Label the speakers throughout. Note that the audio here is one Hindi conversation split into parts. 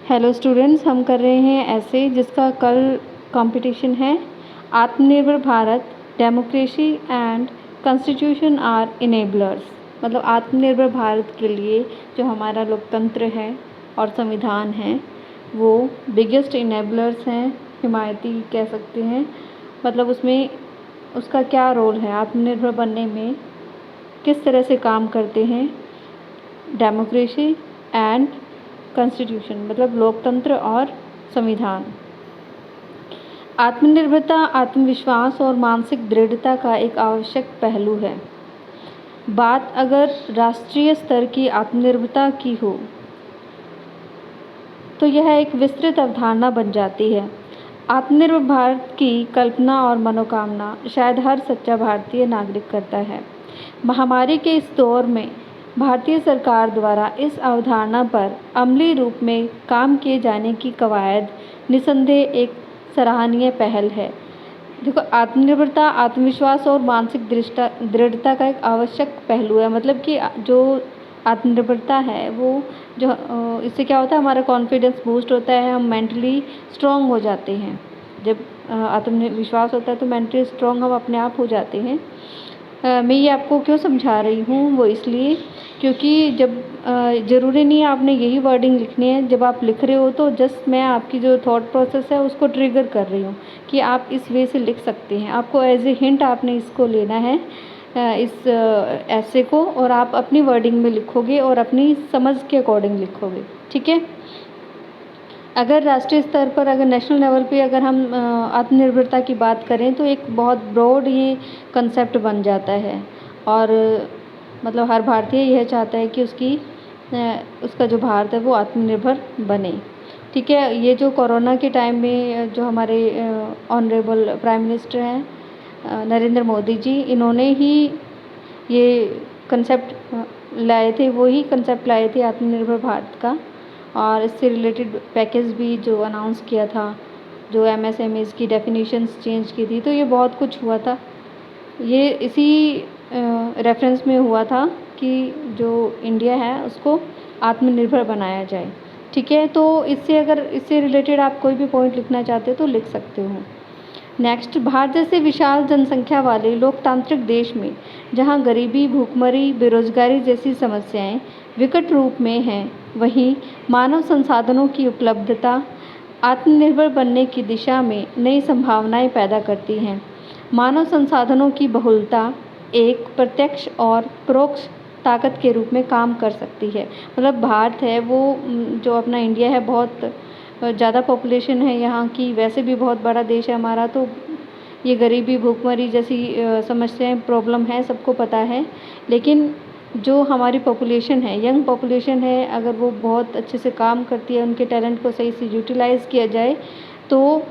Speaker 1: हेलो स्टूडेंट्स, हम कर रहे हैं ऐसे जिसका कल कंपटीशन है। Atmanirbhar Bharat, democracy and constitution are enablers. मतलब आत्मनिर्भर भारत के लिए जो हमारा लोकतंत्र है और संविधान है वो बिगेस्ट इनेबलर्स हैं, हिमायती कह सकते हैं। मतलब उसमें उसका क्या रोल है, आत्मनिर्भर बनने में किस तरह से काम करते हैं। डेमोक्रेसी एंड कॉन्स्टिट्यूशन मतलब लोकतंत्र और संविधान। आत्मनिर्भरता आत्मविश्वास और मानसिक दृढ़ता का एक आवश्यक पहलू है। बात अगर राष्ट्रीय स्तर की आत्मनिर्भरता की हो तो यह एक विस्तृत अवधारणा बन जाती है। आत्मनिर्भर भारत की कल्पना और मनोकामना शायद हर सच्चा भारतीय नागरिक करता है। महामारी के इस दौर में भारतीय सरकार द्वारा इस अवधारणा पर अमली रूप में काम किए जाने की कवायद निसंदेह एक सराहनीय पहल है। देखो, आत्मनिर्भरता आत्मविश्वास और मानसिक दृढ़ता का एक आवश्यक पहलू है। मतलब कि जो आत्मनिर्भरता है वो जो इससे क्या होता है, हमारा कॉन्फिडेंस बूस्ट होता है, हम मेंटली स्ट्रांग हो जाते हैं। जब आत्मविश्वास होता है तो मेंटली स्ट्रांग हम अपने आप हो जाते हैं। मैं ये आपको क्यों समझा रही हूँ, वो इसलिए क्योंकि जब ज़रूरी नहीं है आपने यही वर्डिंग लिखनी है। जब आप लिख रहे हो तो जस्ट मैं आपकी जो थॉट प्रोसेस है उसको ट्रिगर कर रही हूँ कि आप इस वे से लिख सकते हैं। आपको एज ए हिंट आपने इसको लेना है, इस ऐसे को, और आप अपनी वर्डिंग में लिखोगे और अपनी समझ के अकॉर्डिंग लिखोगे। ठीक है। अगर राष्ट्रीय स्तर पर, अगर नेशनल लेवल पे अगर हम आत्मनिर्भरता की बात करें तो एक बहुत ब्रॉड ये कंसेप्ट बन जाता है। और मतलब हर भारतीय यह चाहता है कि उसका जो भारत है वो आत्मनिर्भर बने। ठीक है। ये जो कोरोना के टाइम में जो हमारे ऑनरेबल प्राइम मिनिस्टर हैं नरेंद्र मोदी जी, इन्होंने ही ये कंसेप्ट लाए थे, वही कंसेप्ट लाए थे आत्मनिर्भर भारत का। और इससे रिलेटेड पैकेज भी जो अनाउंस किया था, जो एमएसएमईज़ की डेफिनेशंस चेंज की थी, तो ये बहुत कुछ हुआ था। ये इसी रेफरेंस में हुआ था कि जो इंडिया है उसको आत्मनिर्भर बनाया जाए। ठीक है। तो इससे रिलेटेड आप कोई भी पॉइंट लिखना चाहते हो तो लिख सकते हो। नेक्स्ट, भारत जैसे विशाल जनसंख्या वाले लोकतांत्रिक देश में जहां गरीबी, भूखमरी, बेरोजगारी जैसी समस्याएं विकट रूप में हैं, वहीं मानव संसाधनों की उपलब्धता आत्मनिर्भर बनने की दिशा में नई संभावनाएं पैदा करती हैं। मानव संसाधनों की बहुलता एक प्रत्यक्ष और परोक्ष ताकत के रूप में काम कर सकती है। मतलब भारत है वो जो अपना इंडिया है, बहुत ज़्यादा पॉपुलेशन है यहाँ की, वैसे भी बहुत बड़ा देश है हमारा। तो ये गरीबी, भूखमरी जैसी समस्याएं, प्रॉब्लम है, सबको पता है। लेकिन जो हमारी पॉपुलेशन है, यंग पॉपुलेशन है, अगर वो बहुत अच्छे से काम करती है, उनके टैलेंट को सही से यूटिलाइज़ किया जाए तो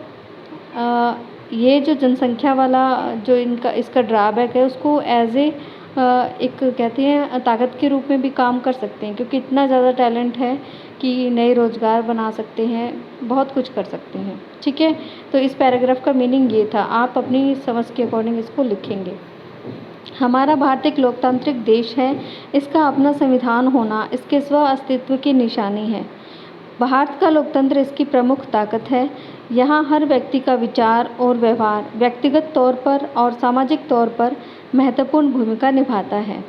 Speaker 1: ये जो जनसंख्या वाला जो इसका ड्रॉबैक है उसको एज ए एक कहते हैं ताकत के रूप में भी काम कर सकते हैं, क्योंकि इतना ज़्यादा टैलेंट है कि नए रोज़गार बना सकते हैं, बहुत कुछ कर सकते हैं। ठीक है। तो इस पैराग्राफ का मीनिंग ये था, आप अपनी समझ के अकॉर्डिंग इसको लिखेंगे। हमारा भारत एक लोकतांत्रिक देश है, इसका अपना संविधान होना इसके स्व अस्तित्व की निशानी है। भारत का लोकतंत्र इसकी प्रमुख ताकत है। यहाँ हर व्यक्ति का विचार और व्यवहार व्यक्तिगत तौर पर और सामाजिक तौर पर महत्वपूर्ण भूमिका निभाता है।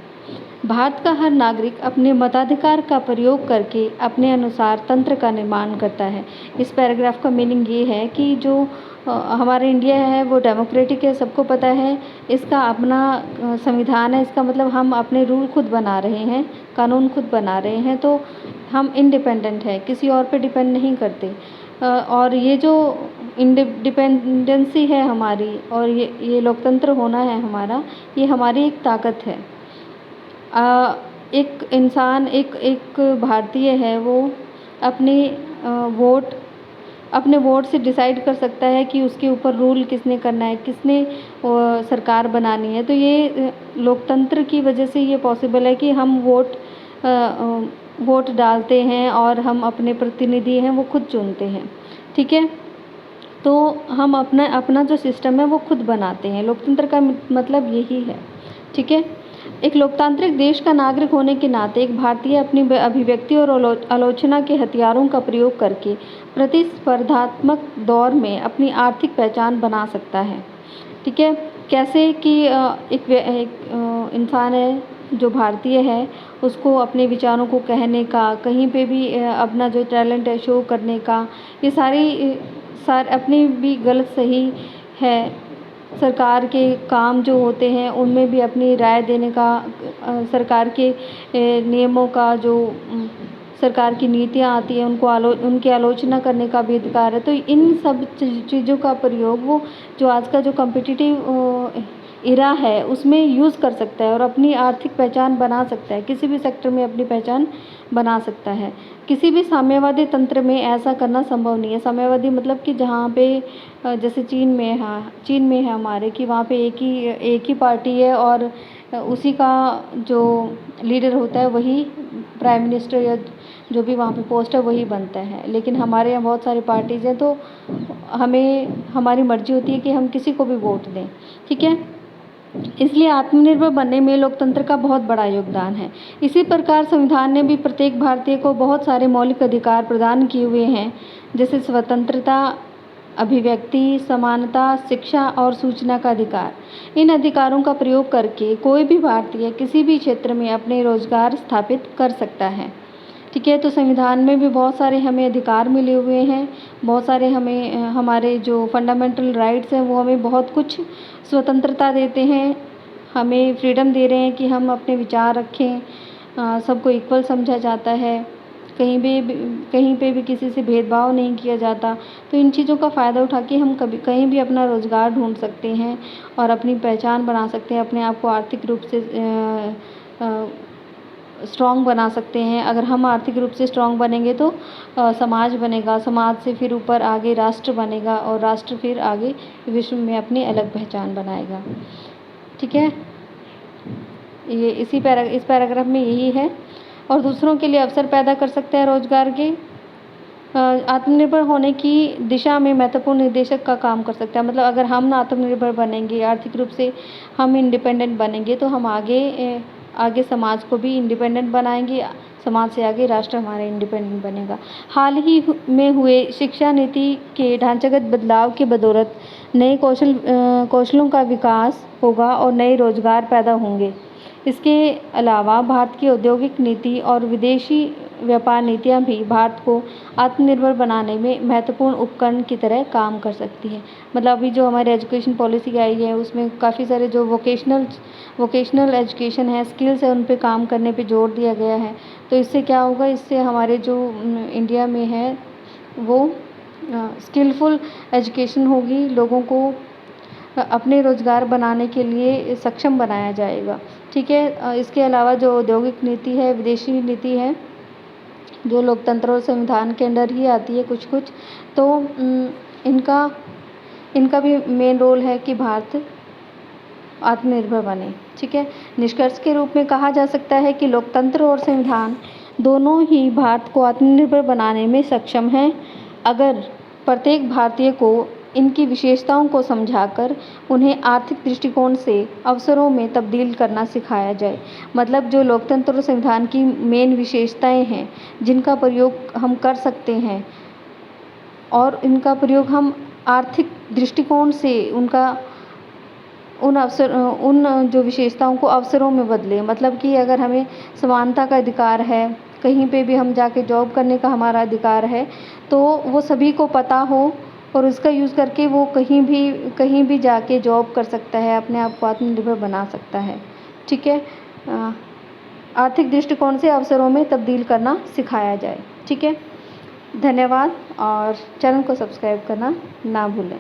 Speaker 1: भारत का हर नागरिक अपने मताधिकार का प्रयोग करके अपने अनुसार तंत्र का निर्माण करता है। इस पैराग्राफ का मीनिंग ये है कि जो हमारा इंडिया है वो डेमोक्रेटिक है, सबको पता है। इसका अपना संविधान है, इसका मतलब हम अपने रूल खुद बना रहे हैं, कानून खुद बना रहे हैं। तो हम इंडिपेंडेंट है, किसी और पे डिपेंड नहीं करते। और ये जो इंडिपेंडेंसी है हमारी, और ये लोकतंत्र होना है हमारा, ये हमारी एक ताकत है। एक इंसान, एक भारतीय है, वो अपने वोट से डिसाइड कर सकता है कि उसके ऊपर रूल किसने करना है, किसने सरकार बनानी है। तो ये लोकतंत्र की वजह से ये पॉसिबल है कि हम वोट डालते हैं और हम अपने प्रतिनिधि हैं वो खुद चुनते हैं। ठीक है। तो हम अपना जो सिस्टम है वो खुद बनाते हैं। लोकतंत्र का मतलब यही है। ठीक है। एक लोकतांत्रिक देश का नागरिक होने के नाते एक भारतीय अपनी अभिव्यक्ति और आलोचना के हथियारों का प्रयोग करके प्रतिस्पर्धात्मक दौर में अपनी आर्थिक पहचान बना सकता है। ठीक है, कैसे कि एक इंसान है जो भारतीय है, उसको अपने विचारों को कहने का, कहीं पे भी अपना जो टैलेंट है शो करने का, ये अपनी भी गलत सही है। सरकार के काम जो होते हैं उनमें भी अपनी राय देने का, सरकार के नियमों का जो सरकार की नीतियाँ आती हैं उनकी आलोचना करने का भी अधिकार है। तो इन सब चीज़ों का प्रयोग वो जो आज का जो कॉम्पिटिटिव इरा है उसमें यूज़ कर सकता है और अपनी आर्थिक पहचान बना सकता है, किसी भी सेक्टर में अपनी पहचान बना सकता है। किसी भी साम्यवादी तंत्र में ऐसा करना संभव नहीं है। साम्यवादी मतलब कि जहाँ पे जैसे चीन में है हमारे, कि वहाँ पे एक ही पार्टी है और उसी का जो लीडर होता है वही प्राइम मिनिस्टर या जो भी वहाँ पे पोस्ट है वही बनता है। लेकिन हमारे यहाँ बहुत सारी पार्टीज़ हैं, तो हमारी मर्ज़ी होती है कि हम किसी को भी वोट दें। ठीक है, इसलिए आत्मनिर्भर बनने में लोकतंत्र का बहुत बड़ा योगदान है। इसी प्रकार संविधान ने भी प्रत्येक भारतीय को बहुत सारे मौलिक अधिकार प्रदान किए हुए हैं, जैसे स्वतंत्रता, अभिव्यक्ति, समानता, शिक्षा और सूचना का अधिकार। इन अधिकारों का प्रयोग करके कोई भी भारतीय किसी भी क्षेत्र में अपने रोजगार स्थापित कर सकता है। ठीक है, तो संविधान में भी बहुत सारे हमें अधिकार मिले हुए हैं, बहुत सारे हमें हमारे जो फंडामेंटल राइट्स हैं वो हमें बहुत कुछ स्वतंत्रता देते हैं, हमें फ्रीडम दे रहे हैं कि हम अपने विचार रखें, सबको इक्वल समझा जाता है, कहीं पे भी किसी से भेदभाव नहीं किया जाता। तो इन चीज़ों का फ़ायदा उठा के हम कहीं भी अपना रोज़गार ढूंढ सकते हैं और अपनी पहचान बना सकते हैं, अपने आप को आर्थिक रूप से स्ट्रॉन्ग बना सकते हैं। अगर हम आर्थिक रूप से स्ट्रॉन्ग बनेंगे तो समाज बनेगा, समाज से फिर ऊपर आगे राष्ट्र बनेगा और राष्ट्र फिर आगे विश्व में अपनी अलग पहचान बनाएगा। ठीक है, ये इस पैराग्राफ में यही है। और दूसरों के लिए अवसर पैदा कर सकते हैं रोजगार के, आत्मनिर्भर होने की दिशा में महत्वपूर्ण निर्देशक का काम कर सकता है। मतलब अगर हम आत्मनिर्भर बनेंगे, आर्थिक रूप से हम इंडिपेंडेंट बनेंगे, तो हम आगे समाज को भी इंडिपेंडेंट बनाएंगे, समाज से आगे राष्ट्र हमारा इंडिपेंडेंट बनेगा। हाल ही में हुए शिक्षा नीति के ढांचागत बदलाव के बदौलत नए कौशलों का विकास होगा और नए रोजगार पैदा होंगे। इसके अलावा भारत की औद्योगिक नीति और विदेशी व्यापार नीतियाँ भी भारत को आत्मनिर्भर बनाने में महत्वपूर्ण उपकरण की तरह काम कर सकती हैं। मतलब अभी जो हमारी एजुकेशन पॉलिसी आई है उसमें काफ़ी सारे जो वोकेशनल एजुकेशन है, स्किल्स है, उन पे काम करने पे जोर दिया गया है। तो इससे क्या होगा, इससे हमारे जो इंडिया में है वो स्किलफुल एजुकेशन होगी, लोगों को अपने रोज़गार बनाने के लिए सक्षम बनाया जाएगा। ठीक है, इसके अलावा जो औद्योगिक नीति है, विदेशी नीति है, जो लोकतंत्र और संविधान के अंडर ही आती है कुछ तो इनका भी मेन रोल है कि भारत आत्मनिर्भर बने। ठीक है, निष्कर्ष के रूप में कहा जा सकता है कि लोकतंत्र और संविधान दोनों ही भारत को आत्मनिर्भर बनाने में सक्षम हैं, अगर प्रत्येक भारतीय को इनकी विशेषताओं को समझाकर उन्हें आर्थिक दृष्टिकोण से अवसरों में तब्दील करना सिखाया जाए। मतलब जो लोकतंत्र और संविधान की मेन विशेषताएं हैं जिनका प्रयोग हम कर सकते हैं और इनका प्रयोग हम आर्थिक दृष्टिकोण से उन जो विशेषताओं को अवसरों में बदलें। मतलब कि अगर हमें समानता का अधिकार है, कहीं पे भी हम जाके जॉब करने का हमारा अधिकार है, तो वो सभी को पता हो और उसका यूज़ करके वो कहीं भी जाके जॉब कर सकता है, अपने आप को आत्मनिर्भर बना सकता है। ठीक है, आर्थिक दृष्टिकोण से अवसरों में तब्दील करना सिखाया जाए। ठीक है, धन्यवाद और चैनल को सब्सक्राइब करना ना भूलें।